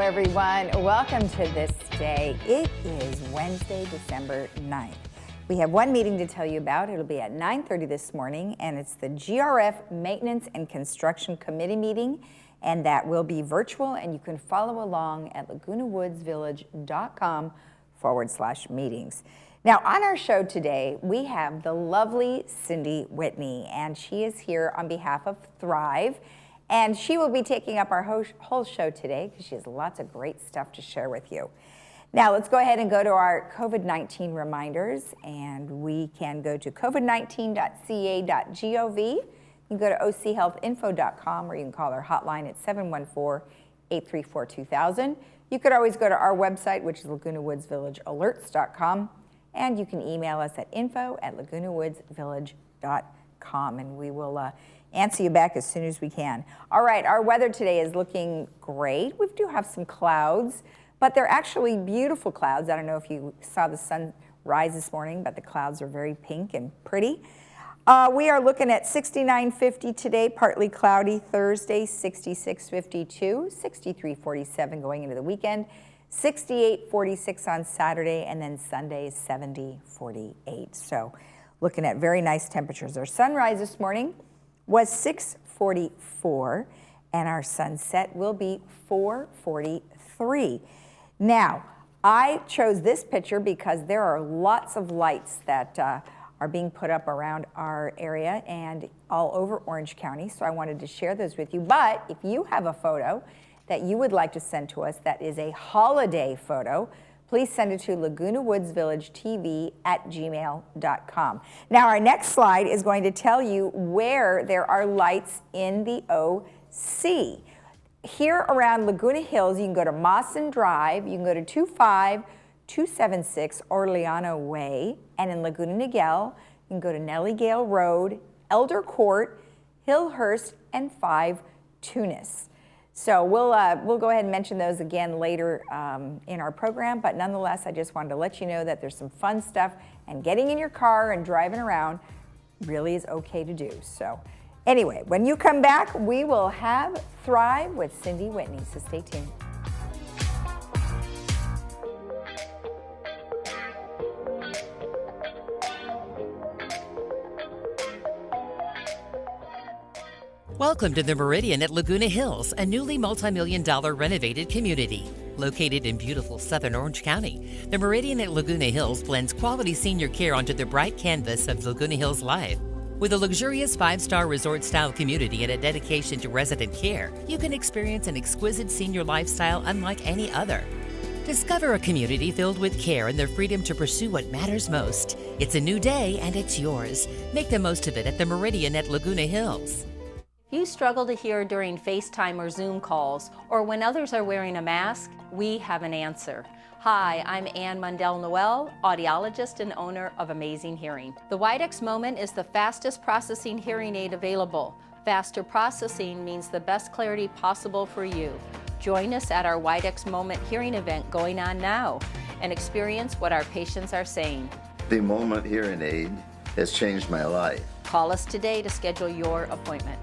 everyone. Welcome to This Day. It is Wednesday, December 9th. We have one meeting to tell you about. It'll be at 9:30 this morning, and it's the GRF Maintenance and Construction Committee meeting, and that will be virtual, and you can follow along at lagunawoodsvillage.com/meetings. Now, on our show today, we have the lovely Cindy Whitney, and she is here on behalf of Thrive. And she will be taking up our whole show today because she has lots of great stuff to share with you. Now, let's go ahead and go to our COVID-19 reminders, and we can go to covid19.ca.gov. You can go to ochealthinfo.com, or you can call our hotline at 714-834-2000. You could always go to our website, which is lagunawoodsvillagealerts.com, and you can email us at info@lagunawoodsvillage.com, and we will answer you back as soon as we can. All right, our weather today is looking great. We do have some clouds, but they're actually beautiful clouds. I don't know if you saw the sun rise this morning, but the clouds are very pink and pretty. We are looking at 69.50 today, partly cloudy. Thursday, 66.52, 63.47 going into the weekend, 68.46 on Saturday, and then Sunday, 70.48. So looking at very nice temperatures. Our sunrise this morning was 6:44, and our sunset will be 4:43. Now, I chose this picture because there are lots of lights that are being put up around our area and all over Orange County, so I wanted to share those with you. But if you have a photo that you would like to send to us that is a holiday photo, please send it to lagunawoodsvillagetv@gmail.com. Now, our next slide is going to tell you where there are lights in the OC. Here around Laguna Hills, you can go to Mawson Drive, you can go to 25276 Orleano Way, and in Laguna Niguel, you can go to Nellie Gale Road, Elder Court, Hillhurst, and 5 Tunis. So we'll go ahead and mention those again later in our program, but nonetheless, I just wanted to let you know that there's some fun stuff, and getting in your car and driving around really is okay to do. So anyway, when you come back, we will have Thrive with Cindy Whitney, so stay tuned. Welcome to the Meridian at Laguna Hills, a newly multi-million-dollar renovated community. Located in beautiful southern Orange County, the Meridian at Laguna Hills blends quality senior care onto the bright canvas of Laguna Hills Live. With a luxurious 5-star resort-style community and a dedication to resident care, you can experience an exquisite senior lifestyle unlike any other. Discover a community filled with care and the freedom to pursue what matters most. It's a new day and it's yours. Make the most of it at the Meridian at Laguna Hills. You struggle to hear during FaceTime or Zoom calls, or when others are wearing a mask? We have an answer. Hi, I'm Ann Mundell-Noel, audiologist and owner of Amazing Hearing. The Widex Moment is the fastest processing hearing aid available. Faster processing means the best clarity possible for you. Join us at our Widex Moment hearing event going on now and experience what our patients are saying. The Moment hearing aid has changed my life. Call us today to schedule your appointment.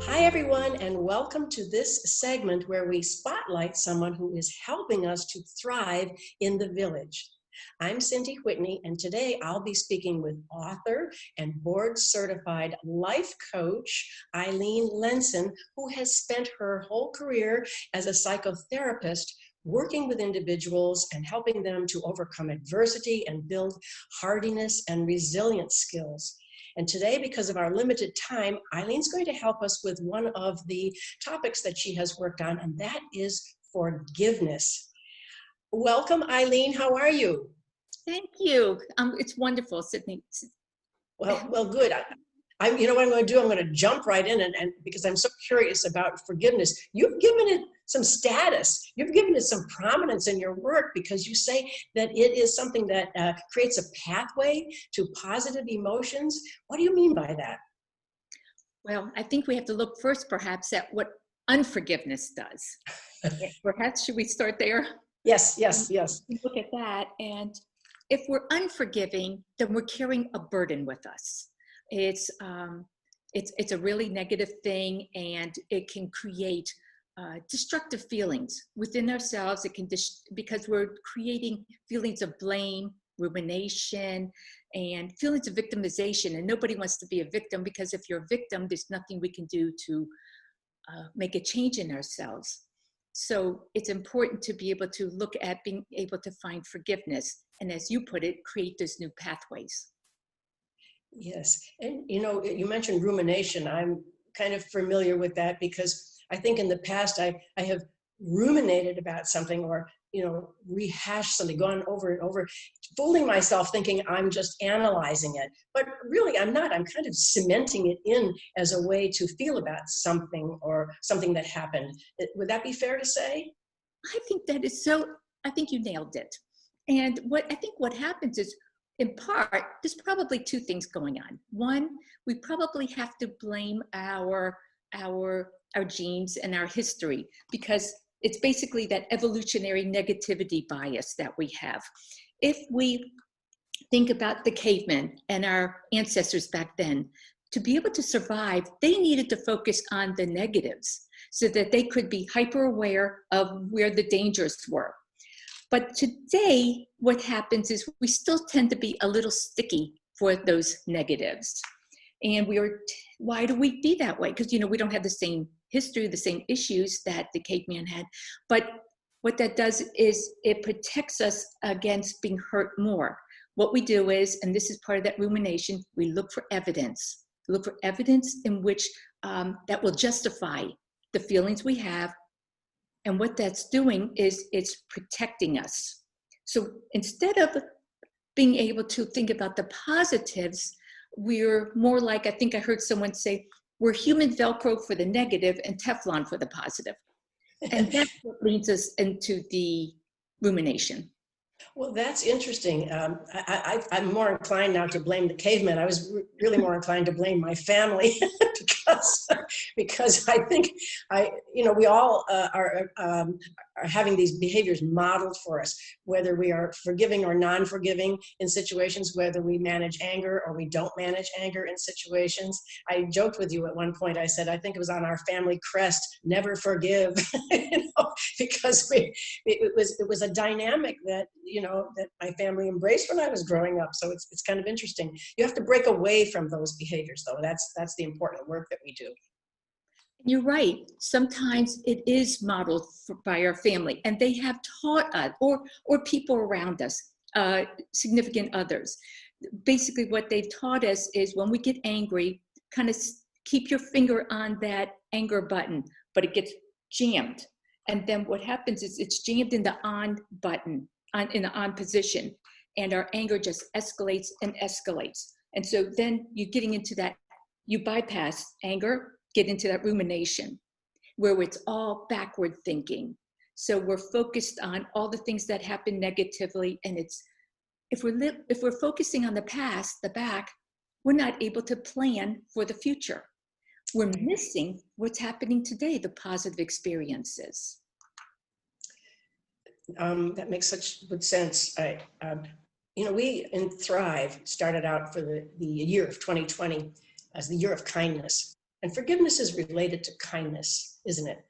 Hi everyone, and welcome to this segment where we spotlight someone who is helping us to thrive in the village. I'm Cindy Whitney, and today I'll be speaking with author and board-certified life coach Eileen Lenson, who has spent her whole career as a psychotherapist working with individuals and helping them to overcome adversity and build hardiness and resilience skills. And today, because of our limited time, Eileen's going to help us with one of the topics that she has worked on, and that is forgiveness. Welcome, Eileen. How are you? Thank you. It's wonderful, Sydney. Well, good. You know what I'm going to do? I'm going to jump right in, and because I'm so curious about forgiveness. You've given it some status. You've given it some prominence in your work because you say that it is something that creates a pathway to positive emotions. What do you mean by that? Well, I think we have to look first, perhaps, at what unforgiveness does. Perhaps, should we start there? Yes. Look at that, and if we're unforgiving, then we're carrying a burden with us. It's a really negative thing, and it can create destructive feelings within ourselves. It can, because we're creating feelings of blame, rumination, and feelings of victimization. And nobody wants to be a victim, because if you're a victim, there's nothing we can do to make a change in ourselves. So it's important to be able to look at being able to find forgiveness. And as you put it, create those new pathways. Yes. And you mentioned rumination. I'm kind of familiar with that, because I think in the past I have ruminated about something, or rehashed something, gone over and over, fooling myself thinking I'm just analyzing it. But really I'm not. I'm kind of cementing it in as a way to feel about something, or something that happened. Would that be fair to say? I think that is so, I think you nailed it. And what happens is, in part, there's probably two things going on. One, we probably have to blame our genes and our history, because it's basically that evolutionary negativity bias that we have. If we think about the cavemen and our ancestors back then, to be able to survive, they needed to focus on the negatives so that they could be hyper aware of where the dangers were. But today, what happens is we still tend to be a little sticky for those negatives. And why do we be that way? Because, we don't have the same history, the same issues that the caveman had. But what that does is it protects us against being hurt more. What we do is, and this is part of that rumination, we look for evidence. Look for evidence in which that will justify the feelings we have. And what that's doing is it's protecting us. So instead of being able to think about the positives, we're more like, I think I heard someone say, we're human Velcro for the negative and Teflon for the positive. And that's what leads us into the rumination. Well, that's interesting. I'm more inclined now to blame the cavemen. I was really more inclined to blame my family because I think we all are having these behaviors modeled for us, whether we are forgiving or non-forgiving in situations, whether we manage anger or we don't manage anger in situations. I joked with you at one point. I said, I think it was on our family crest, never forgive, because it was a dynamic that that my family embraced when I was growing up. So it's kind of interesting. You have to break away from those behaviors, though. That's the important work that we do. You're right. Sometimes it is modeled by our family, and they have taught us, or people around us, significant others. Basically, what they've taught us is when we get angry, kind of keep your finger on that anger button, but it gets jammed. And then what happens is it's jammed in the on button, in the on position, and our anger just escalates and escalates. And so then you're getting into that, you bypass anger, get into that rumination, where it's all backward thinking. So we're focused on all the things that happen negatively, and if we're focusing on the past, the back, we're not able to plan for the future. We're missing what's happening today, the positive experiences. That makes such good sense. We in Thrive started out for the year of 2020 as the year of kindness. And forgiveness is related to kindness, isn't it?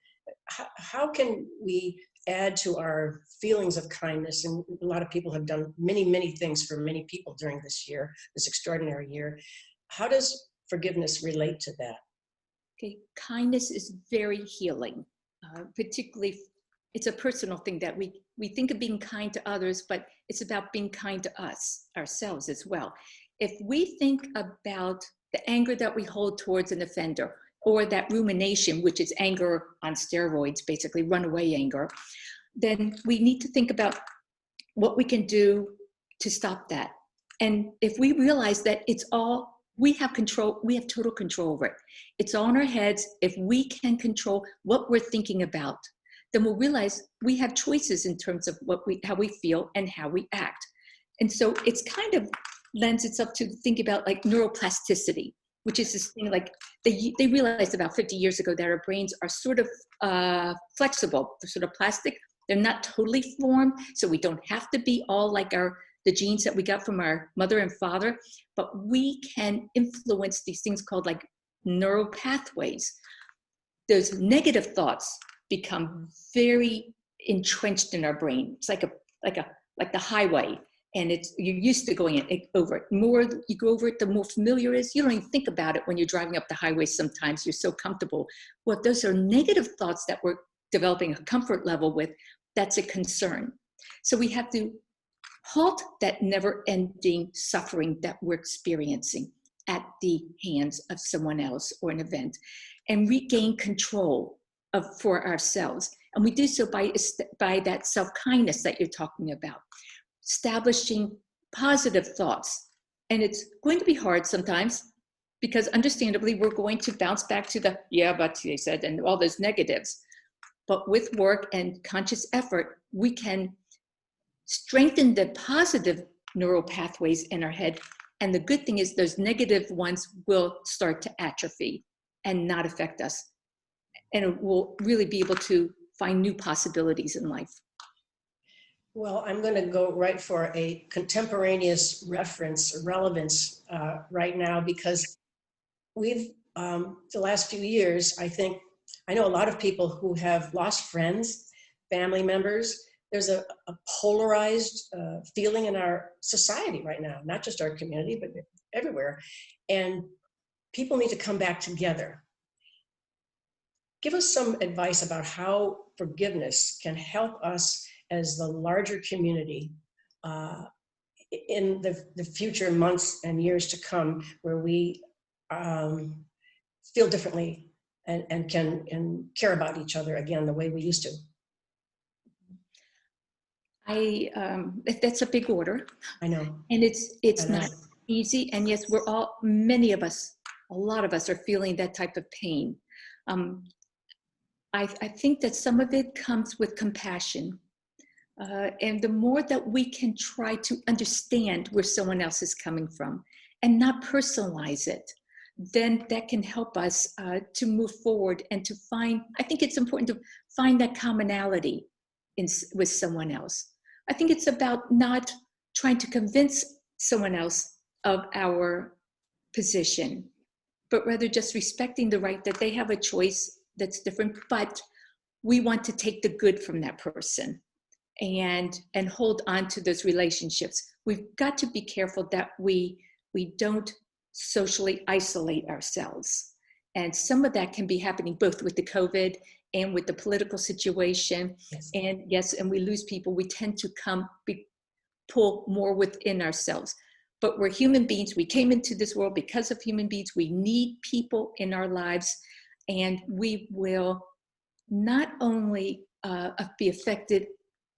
How can we add to our feelings of kindness? And a lot of people have done many, many things for many people during this year, this extraordinary year. How does forgiveness relate to that? Okay, kindness is very healing, particularly it's a personal thing that we think of being kind to others, but it's about being kind to ourselves as well. If we think about the anger that we hold towards an offender, or that rumination, which is anger on steroids, basically runaway anger, then we need to think about what we can do to stop that. And if we realize that we have control, we have total control over it. It's all in our heads. If we can control what we're thinking about, then we'll realize we have choices in terms of how we feel and how we act. And so it's kind of lends itself to think about like neuroplasticity, which is this thing like they realized about 50 years ago that our brains are sort of flexible, they're sort of plastic. They're not totally formed, so we don't have to be all like our the genes that we got from our mother and father, but we can influence these things called like neural pathways. Those negative thoughts become very entrenched in our brain. It's like the highway, and you're used to going over it. More you go over it, the more familiar it is. You don't even think about it when you're driving up the highway. Sometimes you're so comfortable. Well, if those are negative thoughts that we're developing a comfort level with, that's a concern. So we have to halt that never-ending suffering that we're experiencing at the hands of someone else or an event, and regain control for ourselves. And we do so by that self-kindness that you're talking about, establishing positive thoughts. And it's going to be hard sometimes, because understandably, we're going to bounce back to the, yeah, but they said, and all those negatives. But with work and conscious effort, we can strengthen the positive neural pathways in our head. And the good thing is those negative ones will start to atrophy and not affect us. And we'll really be able to find new possibilities in life. Well, I'm going to go right for a contemporaneous reference, relevance right now, because we've, the last few years, I know a lot of people who have lost friends, family members. There's a polarized feeling in our society right now, not just our community, but everywhere. And people need to come back together. Give us some advice about how forgiveness can help us as the larger community in the future months and years to come, where we feel differently and can care about each other again the way we used to. That's a big order. I know. And it's not easy. And yes, many of us, a lot of us are feeling that type of pain. I think that some of it comes with compassion. And the more that we can try to understand where someone else is coming from and not personalize it, then that can help us to move forward and to find, I think it's important to find that commonality with someone else. I think it's about not trying to convince someone else of our position, but rather just respecting the right that they have a choice that's different, but we want to take the good from that person and hold on to those relationships. We've got to be careful that we don't socially isolate ourselves. And some of that can be happening both with the COVID and with the political situation. Yes. And yes, and we lose people, we tend to pull more within ourselves. But we're human beings. We came into this world because of human beings. We need people in our lives, and we will not only be affected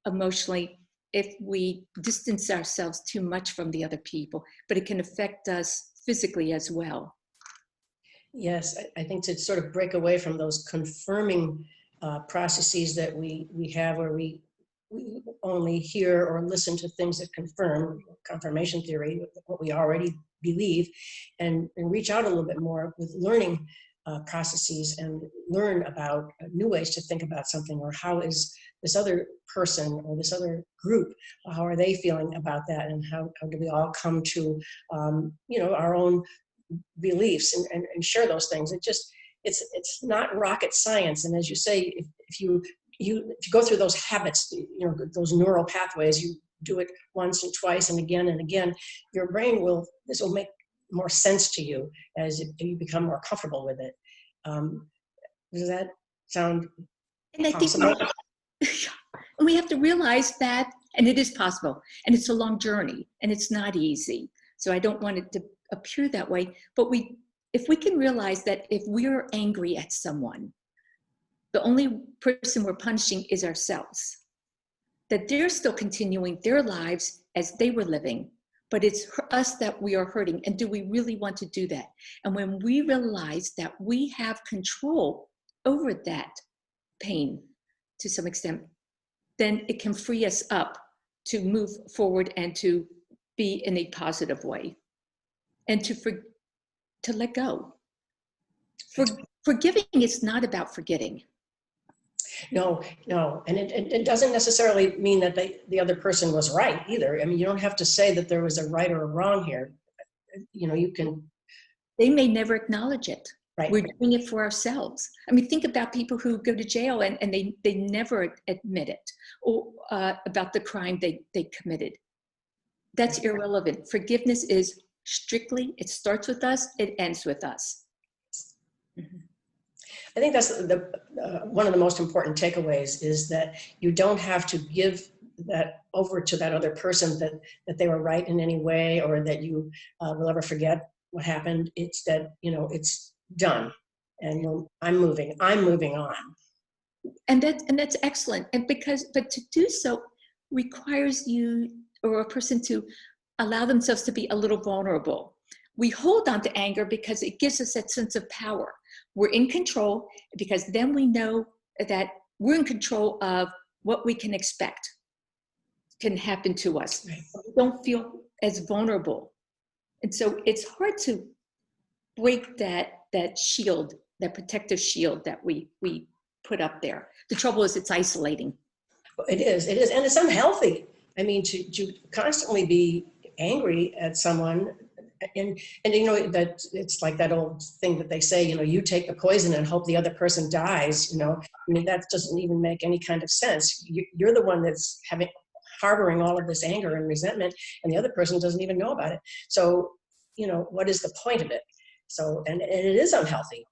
emotionally if we distance ourselves too much from the other people, but it can affect us physically as well. Yes, I think to sort of break away from those confirming processes that we have, where we only hear or listen to things that confirm, confirmation theory, what we already believe, and reach out a little bit more with learning processes and learn about new ways to think about something, or how is this other person or this other group, how are they feeling about that, and how do we all come to our own beliefs and share those things. It's not rocket science. And as you say, if you go through those habits, those neural pathways, you do it once and twice and again, your brain this will make more sense to you as you become more comfortable with it. Does that sound possible? And we have to realize that, and it is possible, and it's a long journey, and it's not easy. So I don't want it to appear that way, but if we can realize that if we're angry at someone, the only person we're punishing is ourselves, that they're still continuing their lives as they were living, but it's us that we are hurting. And do we really want to do that? And when we realize that we have control over that pain to some extent, then it can free us up to move forward and to be in a positive way, and to let go. Forgiving is not about forgetting. No, no. And it doesn't necessarily mean that the other person was right either. I mean, you don't have to say that there was a right or a wrong here. You know, you can. They may never acknowledge it. Right. We're doing it for ourselves. I mean, think about people who go to jail and they never admit it, or about the crime they committed. That's irrelevant. Forgiveness is strictly, it starts with us, it ends with us. Mm-hmm. I think that's one of the most important takeaways, is that you don't have to give that over to that other person that they were right in any way, or that you will ever forget what happened. It's that, you know, it's done, and I'm moving on. And that's excellent. And but to do so requires you or a person to allow themselves to be a little vulnerable. We hold on to anger because it gives us that sense of power. We're in control, because then we know that we're in control of what we can expect can happen to us. Right. We don't feel as vulnerable. And so it's hard to break that shield, that protective shield that we put up there. The trouble is it's isolating. It is, and it's unhealthy. I mean, to constantly be angry at someone, and you know, that it's like that old thing that they say, you know, you take the poison and hope the other person dies. You know, I mean, that doesn't even make any kind of sense. You're the one that's harboring all of this anger and resentment, and the other person doesn't even know about it. So, you know, what is the point of it? So, and it is unhealthy.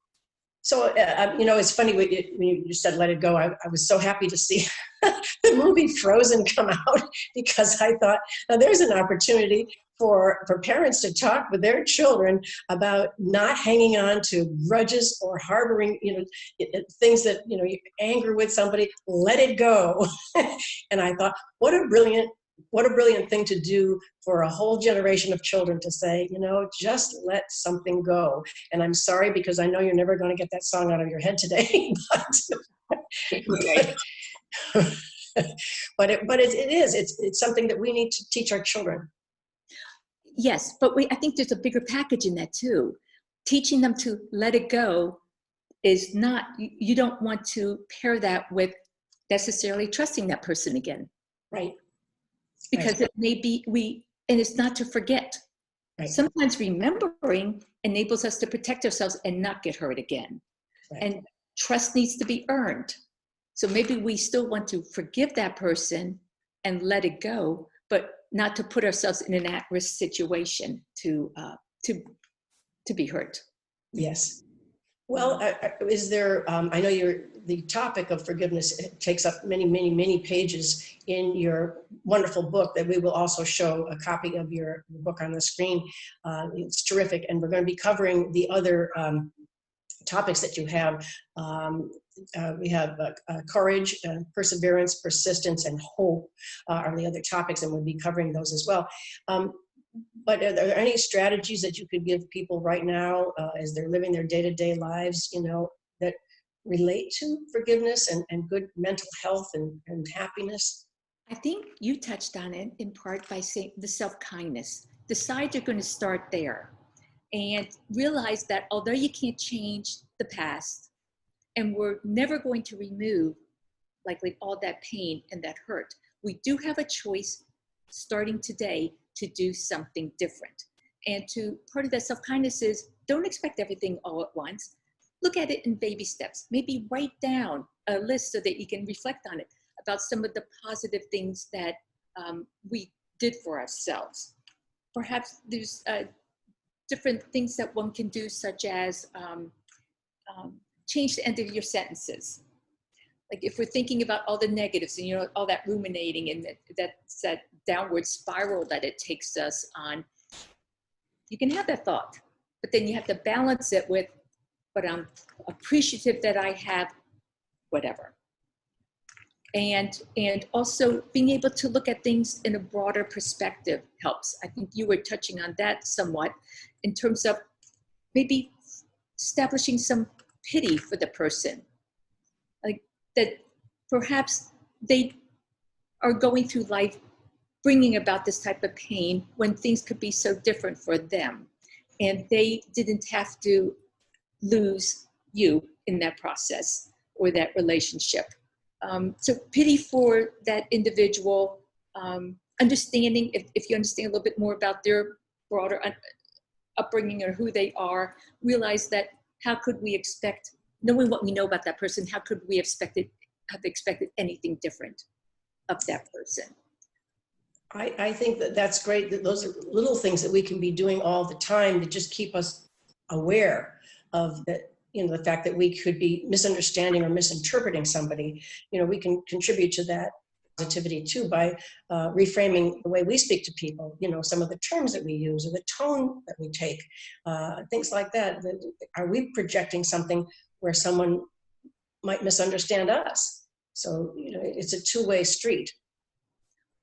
So, you know, it's funny when you said let it go. I was so happy to see the movie Frozen come out, because I thought, now there's an opportunity for parents to talk with their children about not hanging on to grudges or harboring, you know, things that, you know, you anger with somebody. Let it go. And I thought, what a brilliant thing to do for a whole generation of children, to say, you know, just let something go. And I'm sorry, because I know you're never going to get that song out of your head today, but it's something that we need to teach our children. Yes, but I think there's a bigger package in that too. Teaching them to let it go is not, you don't want to pair that with necessarily trusting that person again. Right. Because it may be, and it's not to forget. Right. Sometimes remembering enables us to protect ourselves and not get hurt again. Right. And trust needs to be earned. So maybe we still want to forgive that person and let it go, but not to put ourselves in an at-risk situation to be hurt. Yes. Well, is there, I know the topic of forgiveness takes up many, many, many pages in your wonderful book that we will also show a copy of your book on the screen. It's terrific. And we're going to be covering the other topics that you have. We have courage, perseverance, persistence, and hope are the other topics, and we'll be covering those as well. But are there any strategies that you could give people right now as they're living their day-to-day lives, you know, that relate to forgiveness and good mental health and happiness? I think you touched on it in part by saying the self-kindness. Decide you're going to start there, and realize that although you can't change the past, and we're never going to remove likely all that pain and that hurt, we do have a choice starting today to do something different. And part of that self-kindness is, don't expect everything all at once. Look at it in baby steps. Maybe write down a list so that you can reflect on it, about some of the positive things that we did for ourselves. Perhaps there's different things that one can do, such as change the end of your sentences. Like if we're thinking about all the negatives and, you know, all that ruminating and that's that downward spiral that it takes us on, you can have that thought, but then you have to balance it with, but I'm appreciative that I have whatever. And also being able to look at things in a broader perspective helps. I think you were touching on that somewhat in terms of maybe establishing some pity for the person. Like that perhaps they are going through life bringing about this type of pain when things could be so different for them. And they didn't have to lose you in that process or that relationship. So pity for that individual, understanding, if you understand a little bit more about their broader upbringing or who they are, realize that how could we expect, knowing what we know about that person, how could we have expected anything different of that person? I think that that's great. That those are little things that we can be doing all the time to just keep us aware of the, the fact that we could be misunderstanding or misinterpreting somebody. We can contribute to that positivity too by reframing the way we speak to people, some of the terms that we use or the tone that we take, things like that. Are we projecting something where someone might misunderstand us? So, it's a two-way street.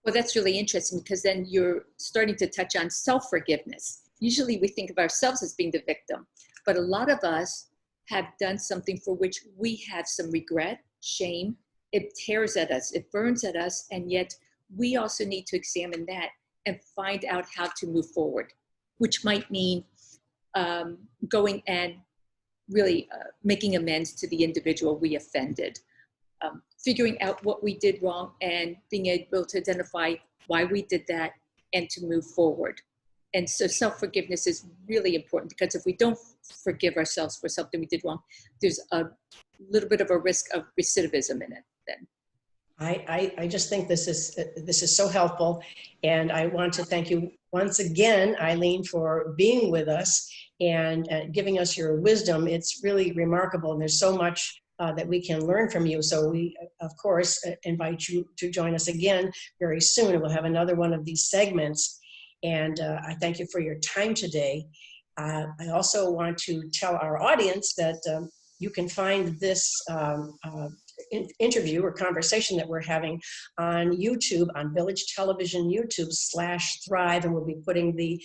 Well, that's really interesting, because then you're starting to touch on self-forgiveness. Usually we think of ourselves as being the victim, but a lot of us have done something for which we have some regret, shame. It tears at us, it burns at us, and yet we also need to examine that and find out how to move forward, which might mean going and really making amends to the individual we offended. Figuring out what we did wrong and being able to identify why we did that and to move forward. And so self-forgiveness is really important, because if we don't forgive ourselves for something we did wrong, there's a little bit of a risk of recidivism in it then. I just think this is so helpful. And I want to thank you once again, Eileen, for being with us and giving us your wisdom. It's really remarkable. And there's so much that we can learn from you. So we, of course, invite you to join us again very soon. We'll have another one of these segments. And I thank you for your time today. I also want to tell our audience that you can find this interview or conversation that we're having on YouTube, on Village Television YouTube/Thrive, and we'll be putting the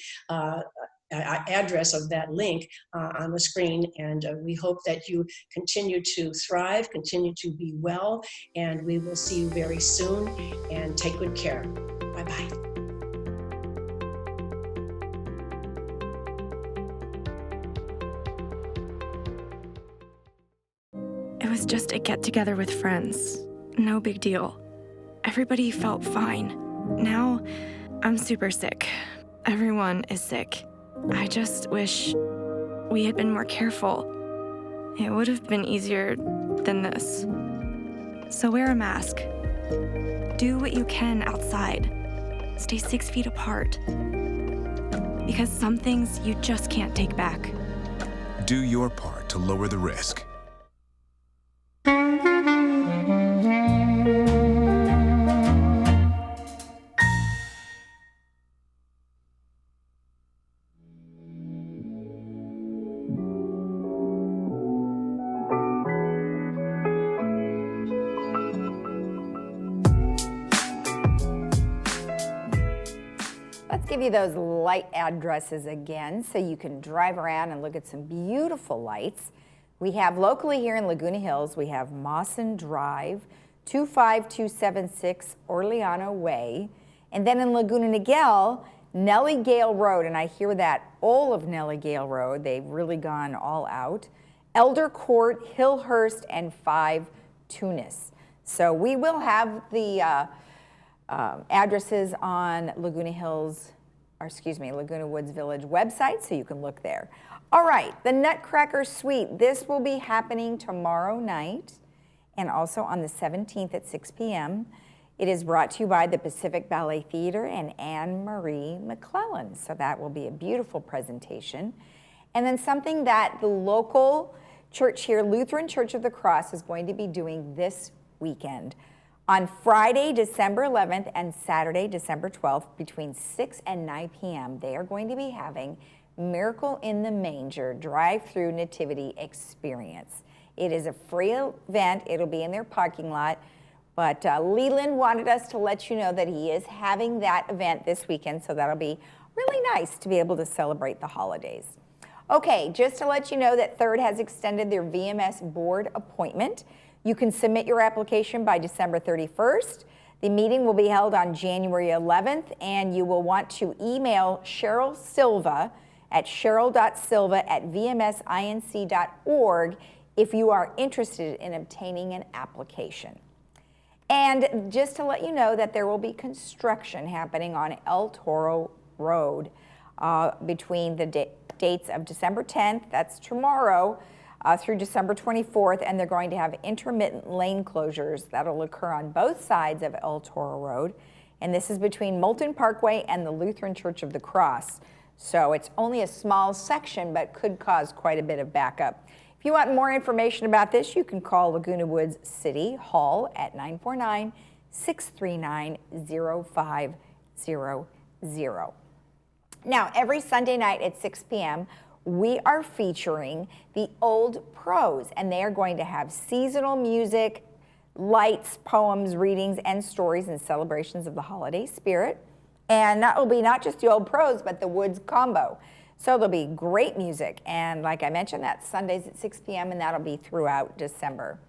address of that link on the screen. And we hope that you continue to thrive, continue to be well, and we will see you very soon. And take good care. Bye-bye. It was just a get-together with friends. No big deal. Everybody felt fine. Now, I'm super sick. Everyone is sick. I just wish we had been more careful. It would have been easier than this. So wear a mask. Do what you can outside. Stay 6 feet apart. Because some things you just can't take back. Do your part to lower the risk. Let's give you those light addresses again so you can drive around and look at some beautiful lights. We have locally here in Laguna Hills, we have Mawson Drive, 25276 Orleano Way. And then in Laguna Niguel, Nellie Gale Road, and I hear that all of Nellie Gale Road, they've really gone all out. Elder Court, Hillhurst, and 5 Tunis. So we will have the addresses on Laguna Woods Village website, so you can look there. All right, the Nutcracker Suite. This will be happening tomorrow night and also on the 17th at 6 p.m. It is brought to you by the Pacific Ballet Theater and Anne-Marie McClellan. So that will be a beautiful presentation. And then something that the local church here, Lutheran Church of the Cross, is going to be doing this weekend. On Friday, December 11th and Saturday, December 12th, between 6 and 9 p.m., they are going to be having Miracle in the Manger drive-through nativity experience. It is a free event. It'll be in their parking lot. But Leland wanted us to let you know that he is having that event this weekend, so that'll be really nice to be able to celebrate the holidays. Okay, just to let you know that Third has extended their VMS board appointment. You can submit your application by December 31st. The meeting will be held on January 11th, and you will want to email Cheryl Silva at cheryl.silva@vmsinc.org if you are interested in obtaining an application. And just to let you know that there will be construction happening on El Toro Road between the dates of December 10th, that's tomorrow, through December 24th, and they're going to have intermittent lane closures that'll occur on both sides of El Toro Road. And this is between Moulton Parkway and the Lutheran Church of the Cross. So it's only a small section, but could cause quite a bit of backup. If you want more information about this, you can call Laguna Woods City Hall at 949-639-0500. Now, every Sunday night at 6 p.m., we are featuring the Old Pros, and they are going to have seasonal music, lights, poems, readings, and stories and celebrations of the holiday spirit. And that will be not just the Old Pros, but the Woods Combo. So there'll be great music. And like I mentioned, that's Sundays at 6 p.m. and that'll be throughout December.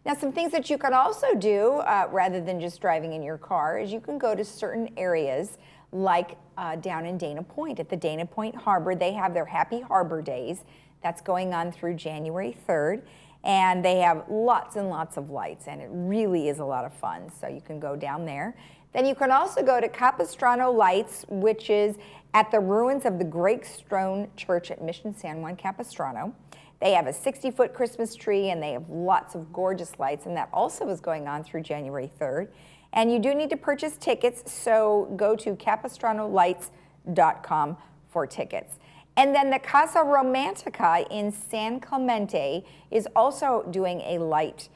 Now, some things that you can also do rather than just driving in your car is you can go to certain areas like down in Dana Point. At the Dana Point Harbor, they have their Happy Harbor Days. That's going on through January 3rd. And they have lots and lots of lights, and it really is a lot of fun. So you can go down there. Then you can also go to Capistrano Lights, which is at the ruins of the Great Stone Church at Mission San Juan Capistrano. They have a 60-foot Christmas tree, and they have lots of gorgeous lights, and that also is going on through January 3rd. And you do need to purchase tickets, so go to capistranolights.com for tickets. And then the Casa Romantica in San Clemente is also doing a light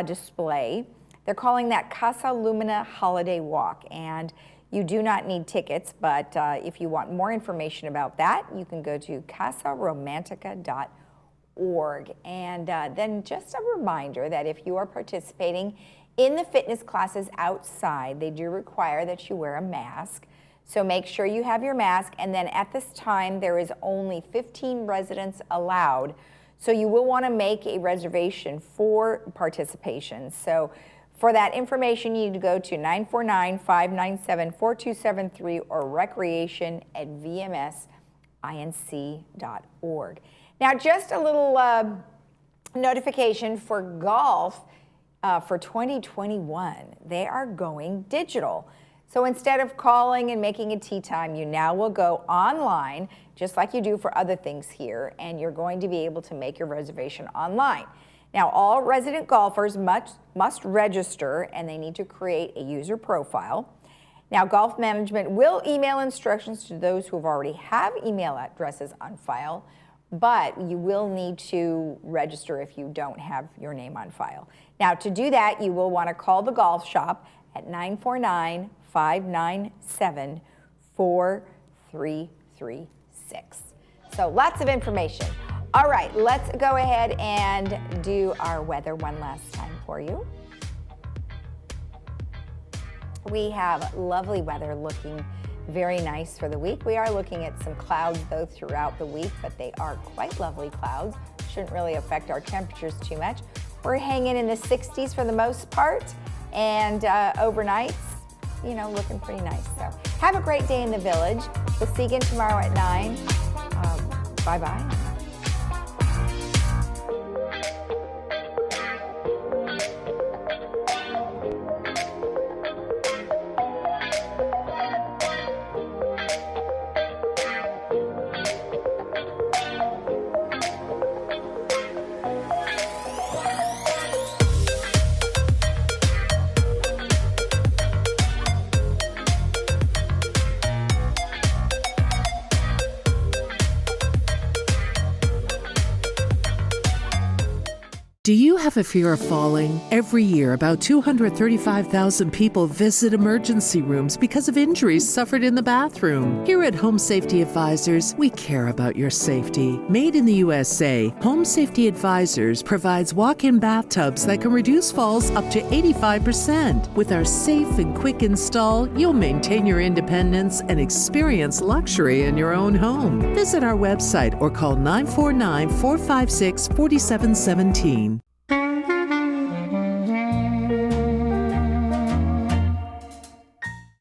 display. They're calling that Casa Lumina Holiday Walk, and you do not need tickets, but if you want more information about that, you can go to casaromantica.org. And then just a reminder that if you are participating in the fitness classes outside, they do require that you wear a mask. So make sure you have your mask, and then at this time there is only 15 residents allowed. So you will want to make a reservation for participation. So for that information, you need to go to 949-597-4273 or recreation@vmsinc.org. Now, just a little notification for golf for 2021. They are going digital. So instead of calling and making a tee time, you now will go online, just like you do for other things here, and you're going to be able to make your reservation online. Now, all resident golfers must register, and they need to create a user profile. Now, golf management will email instructions to those who already have email addresses on file, but you will need to register if you don't have your name on file. Now, to do that, you will want to call the golf shop at 949-597-4336. So lots of information. All right, let's go ahead and do our weather one last time for you. We have lovely weather, looking very nice for the week. We are looking at some clouds though throughout the week, but they are quite lovely clouds. Shouldn't really affect our temperatures too much. We're hanging in the 60s for the most part, and overnights, you know, looking pretty nice. So have a great day in the village. We'll see you again tomorrow at 9. Bye-bye. Do you have a fear of falling? Every year, about 235,000 people visit emergency rooms because of injuries suffered in the bathroom. Here at Home Safety Advisors, we care about your safety. Made in the USA, Home Safety Advisors provides walk-in bathtubs that can reduce falls up to 85%. With our safe and quick install, you'll maintain your independence and experience luxury in your own home. Visit our website or call 949-456-4717.